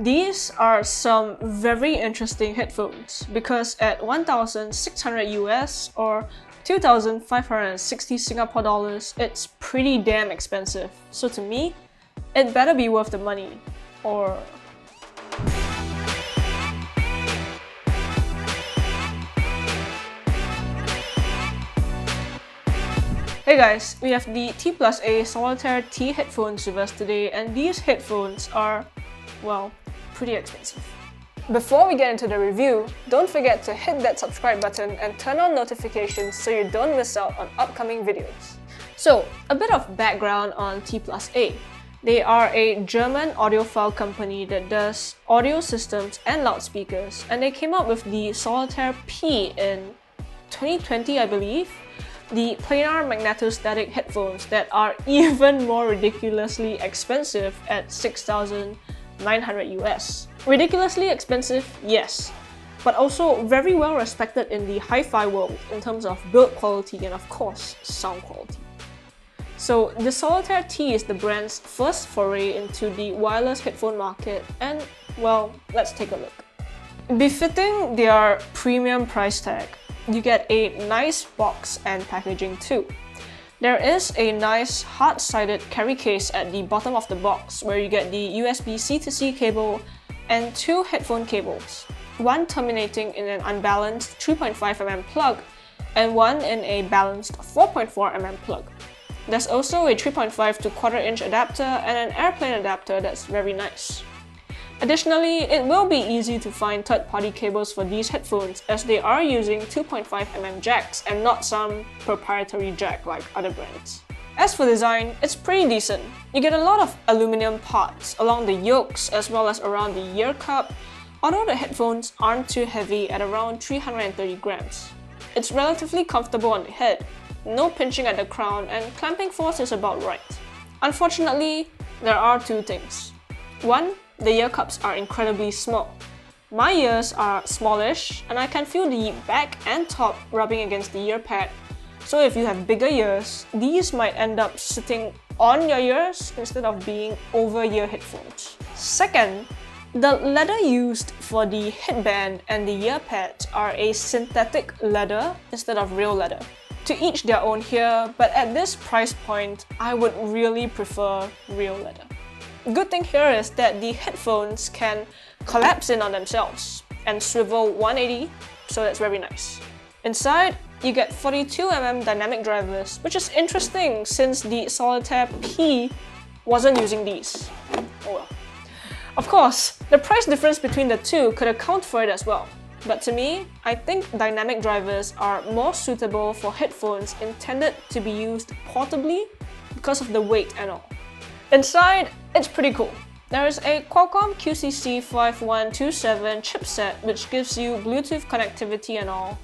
These are some very interesting headphones because at 1,600 US or 2,560 Singapore dollars, it's pretty damn expensive. So to me, it better be worth the money, or... Hey guys, we have the T+A Solitaire T headphones with us today, and these headphones are, well, pretty expensive. Before we get into the review, don't forget to hit that subscribe button and turn on notifications so you don't miss out on upcoming videos. So, a bit of background on T+A. They are a German audiophile company that does audio systems and loudspeakers, and they came up with the Solitaire P in 2020, I believe. The planar magnetostatic headphones that are even more ridiculously expensive at 6,900 US. Ridiculously expensive, yes, but also very well respected in the hi-fi world in terms of build quality and of course, sound quality. So the Solitaire T is the brand's first foray into the wireless headphone market, and well, let's take a look. Befitting their premium price tag, you get a nice box and packaging too. There is a nice hard-sided carry case at the bottom of the box where you get the USB C-to-C cable and two headphone cables, one terminating in an unbalanced 3.5mm plug and one in a balanced 4.4mm plug. There's also a 3.5 to 1/4 inch adapter and an airplane adapter that's very nice. Additionally, it will be easy to find third-party cables for these headphones as they are using 2.5mm jacks and not some proprietary jack like other brands. As for design, it's pretty decent. You get a lot of aluminum parts along the yokes as well as around the ear cup, although the headphones aren't too heavy at around 330 grams. It's relatively comfortable on the head, no pinching at the crown, and clamping force is about right. Unfortunately, there are two things. One, the ear cups are incredibly small. My ears are smallish and I can feel the back and top rubbing against the ear pad. So if you have bigger ears, these might end up sitting on your ears instead of being over-ear headphones. Second, the leather used for the headband and the ear pads are a synthetic leather instead of real leather. To each their own here, but at this price point, I would really prefer real leather. Good thing here is that the headphones can collapse in on themselves and swivel 180, so that's very nice. Inside, you get 42mm dynamic drivers, which is interesting since the Solitaire P wasn't using these. Oh well. Of course, the price difference between the two could account for it as well. But to me, I think dynamic drivers are more suitable for headphones intended to be used portably because of the weight and all. Inside, it's pretty cool. There is a Qualcomm QCC5127 chipset which gives you Bluetooth connectivity and all,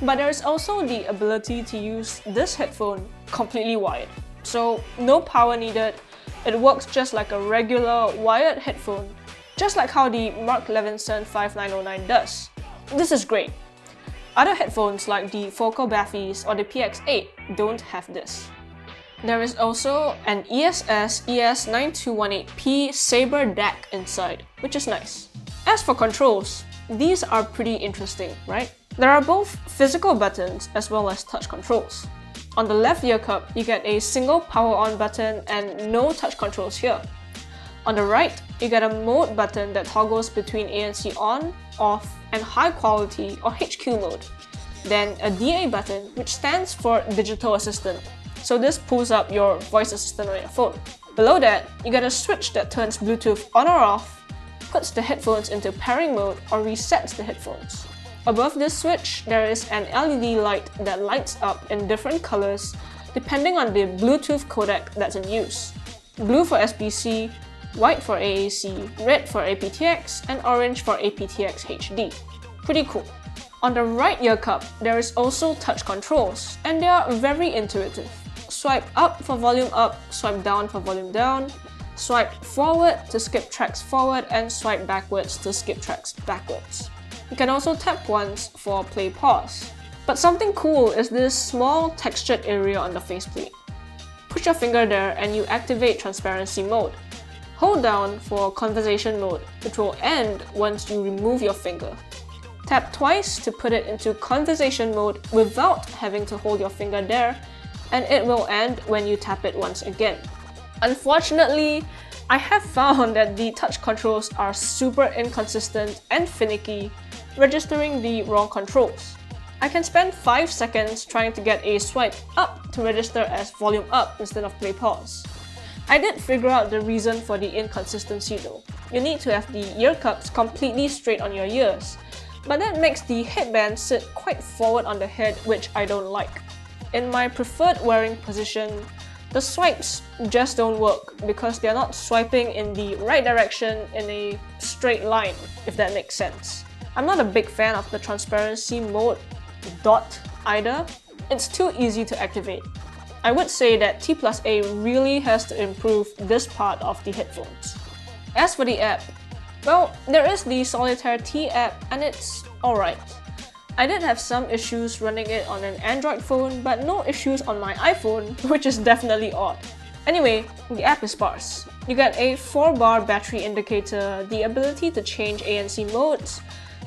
but there is also the ability to use this headphone completely wired. So no power needed, it works just like a regular wired headphone, just like how the Mark Levinson 5909 does. This is great. Other headphones like the Focal Baffys or the PX8 don't have this. There is also an ESS ES9218P Sabre DAC inside, which is nice. As for controls, these are pretty interesting, right? There are both physical buttons as well as touch controls. On the left ear cup, you get a single power on button and no touch controls here. On the right, you get a mode button that toggles between ANC on, off, and high quality or HQ mode. Then a DA button, which stands for Digital Assistant. So this pulls up your voice assistant on your phone. Below that, you get a switch that turns Bluetooth on or off, puts the headphones into pairing mode, or resets the headphones. Above this switch, there is an LED light that lights up in different colors depending on the Bluetooth codec that's in use. Blue for SBC, white for AAC, red for aptX, and orange for aptX HD. Pretty cool. On the right ear cup, there is also touch controls, and they are very intuitive. Swipe up for volume up, swipe down for volume down, swipe forward to skip tracks forward, and swipe backwards to skip tracks backwards. You can also tap once for play pause. But something cool is this small textured area on the faceplate. Push your finger there and you activate transparency mode. Hold down for conversation mode, which will end once you remove your finger. Tap twice to put it into conversation mode without having to hold your finger there, and it will end when you tap it once again. Unfortunately, I have found that the touch controls are super inconsistent and finicky, registering the wrong controls. I can spend 5 seconds trying to get a swipe up to register as volume up instead of play pause. I did figure out the reason for the inconsistency though. You need to have the ear cups completely straight on your ears, but that makes the headband sit quite forward on the head, which I don't like. In my preferred wearing position, the swipes just don't work because they're not swiping in the right direction in a straight line, if that makes sense. I'm not a big fan of the transparency mode dot either. It's too easy to activate. I would say that T+A really has to improve this part of the headphones. As for the app, well, there is the Solitaire T app and it's alright. I did have some issues running it on an Android phone, but no issues on my iPhone, which is definitely odd. Anyway, the app is sparse. You get a 4-bar battery indicator, the ability to change ANC modes,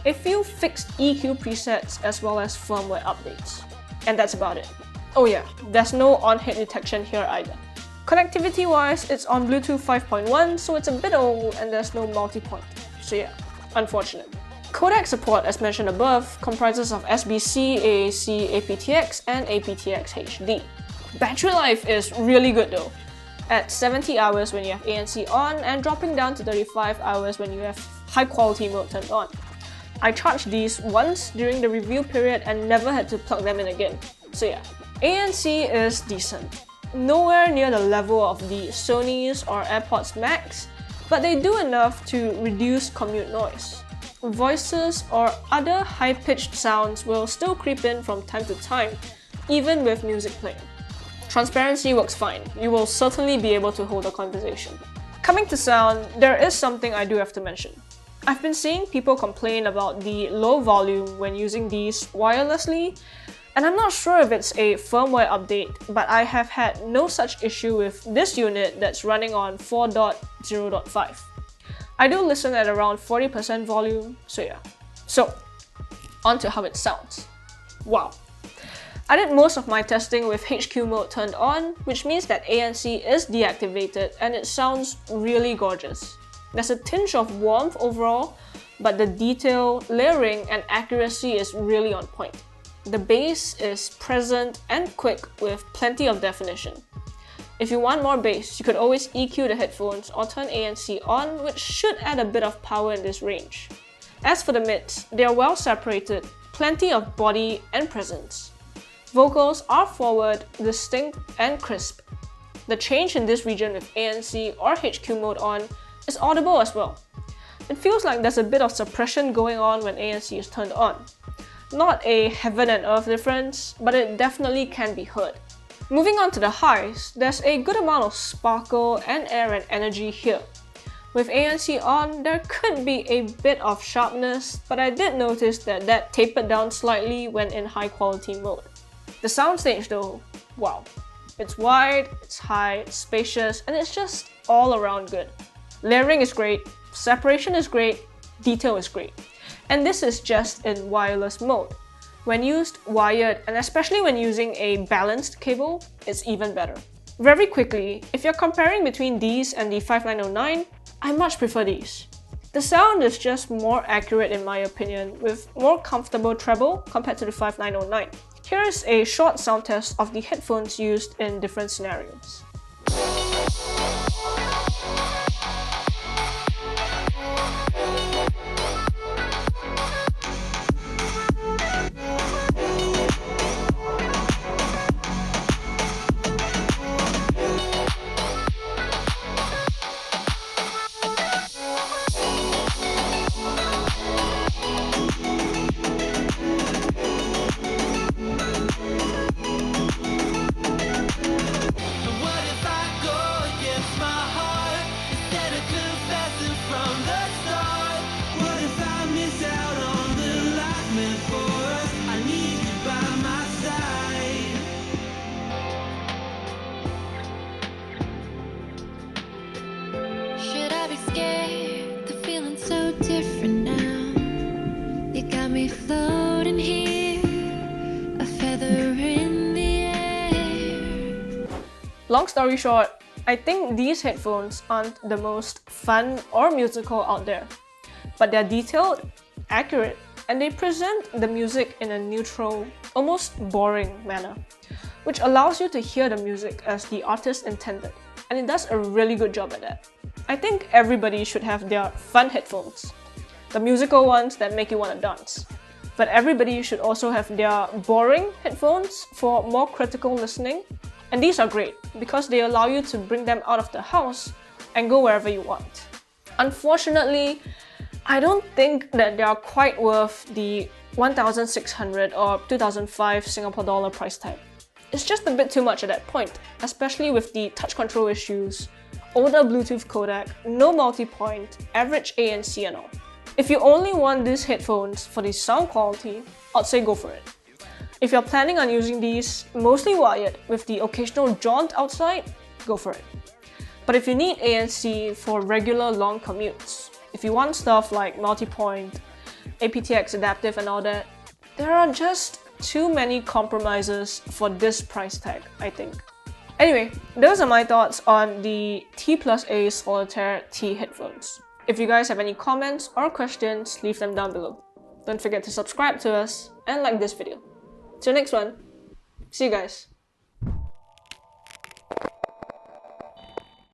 a few fixed EQ presets, as well as firmware updates. And that's about it. Oh yeah, there's no on-head detection here either. Connectivity-wise, it's on Bluetooth 5.1, so it's a bit old and there's no multi-point. So yeah, unfortunate. Codec support, as mentioned above, comprises of SBC, AAC, aptX, and aptX HD. Battery life is really good though, at 70 hours when you have ANC on and dropping down to 35 hours when you have high quality mode turned on. I charged these once during the review period and never had to plug them in again. So yeah, ANC is decent. Nowhere near the level of the Sony's or AirPods Max, but they do enough to reduce commute noise. Voices or other high-pitched sounds will still creep in from time to time, even with music playing. Transparency works fine. You will certainly be able to hold a conversation. Coming to sound, there is something I do have to mention. I've been seeing people complain about the low volume when using these wirelessly, and I'm not sure if it's a firmware update, but I have had no such issue with this unit that's running on 4.0.5. I do listen at around 40% volume, so yeah. So, on to how it sounds. Wow. I did most of my testing with HQ mode turned on, which means that ANC is deactivated and it sounds really gorgeous. There's a tinge of warmth overall, but the detail, layering, and accuracy is really on point. The bass is present and quick with plenty of definition. If you want more bass, you could always EQ the headphones or turn ANC on, which should add a bit of power in this range. As for the mids, they are well separated, plenty of body and presence. Vocals are forward, distinct, and crisp. The change in this region with ANC or HQ mode on is audible as well. It feels like there's a bit of suppression going on when ANC is turned on. Not a heaven and earth difference, but it definitely can be heard. Moving on to the highs, there's a good amount of sparkle and air and energy here. With ANC on, there could be a bit of sharpness, but I did notice that tapered down slightly when in high quality mode. The soundstage though, wow. It's wide, it's high, it's spacious, and it's just all around good. Layering is great, separation is great, detail is great. And this is just in wireless mode. When used wired, and especially when using a balanced cable, it's even better. Very quickly, if you're comparing between these and the 5909, I much prefer these. The sound is just more accurate in my opinion, with more comfortable treble compared to the 5909. Here is a short sound test of the headphones used in different scenarios. Long story short, I think these headphones aren't the most fun or musical out there, but they're detailed, accurate, and they present the music in a neutral, almost boring manner, which allows you to hear the music as the artist intended, and it does a really good job at that. I think everybody should have their fun headphones, the musical ones that make you want to dance. But everybody should also have their boring headphones for more critical listening. And these are great because they allow you to bring them out of the house and go wherever you want. Unfortunately, I don't think that they are quite worth the 1,600 or 2,005 Singapore dollar price tag. It's just a bit too much at that point, especially with the touch control issues, older Bluetooth codec, no multi-point, average ANC and all. If you only want these headphones for the sound quality, I'd say go for it. If you're planning on using these mostly wired with the occasional jaunt outside, go for it. But if you need ANC for regular long commutes, if you want stuff like multi-point, aptX adaptive and all that, there are just too many compromises for this price tag, I think. Anyway, those are my thoughts on the T+A Solitaire T headphones. If you guys have any comments or questions, leave them down below. Don't forget to subscribe to us and like this video. Till next one, see you guys.